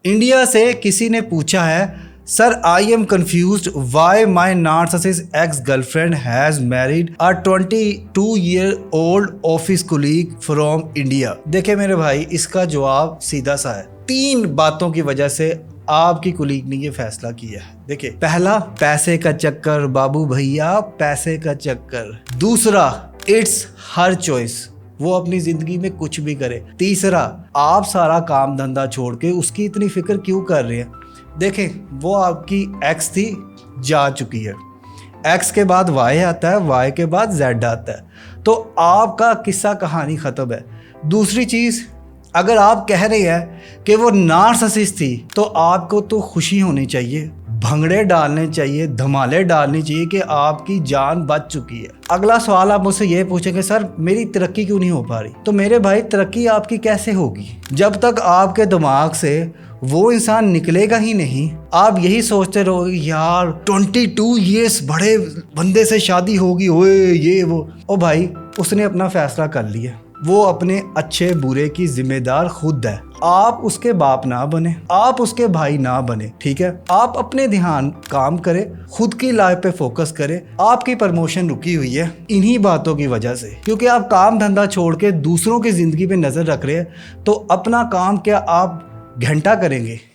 India से किसी ने पूछा है, sir I am confused why my narcissist ex girlfriend has married a 22-year-old office colleague from India. देखे मेरे भाई, इसका जवाब सीधा सा है। 3 बातों की वजह से आपकी कुलीग ने ये फैसला किया है। देखिए, पहला, पैसे का चक्कर बाबू भैया, पैसे का चक्कर। दूसरा, इट्स हर चॉइस, वो अपनी जिंदगी में कुछ भी करे। तीसरा, आप सारा काम धंधा छोड़ के उसकी इतनी फिक्र क्यों कर रहे हैं। देखें, वो आपकी एक्स थी, जा चुकी है। एक्स के बाद वाई आता है, वाई के बाद जेड आता है, तो आपका किस्सा कहानी ख़त्म है। दूसरी चीज़, अगर आप कह रहे हैं कि वो नार्सिसिस्ट थी, तो आपको तो खुशी होनी चाहिए, भंगड़े डालने चाहिए, धमाले डालने चाहिए कि आपकी जान बच चुकी है। अगला सवाल आप मुझसे ये पूछेंगे, सर मेरी तरक्की क्यों नहीं हो पा रही। तो मेरे भाई, तरक्की आपकी कैसे होगी जब तक आपके दिमाग से वो इंसान निकलेगा ही नहीं। आप यही सोचते रहोगे, यार 22 ईयर्स बड़े बंदे से शादी होगी, ओए ये वो। ओ भाई, उसने अपना फैसला कर लिया, वो अपने अच्छे बुरे की जिम्मेदार खुद है। आप उसके बाप ना बने, आप उसके भाई ना बने, ठीक है। आप अपने ध्यान काम करें, खुद की लाइफ पे फोकस करें। आपकी प्रमोशन रुकी हुई है इन्हीं बातों की वजह से, क्योंकि आप काम धंधा छोड़ के दूसरों की जिंदगी पे नजर रख रहे हैं। तो अपना काम क्या आप घंटा करेंगे,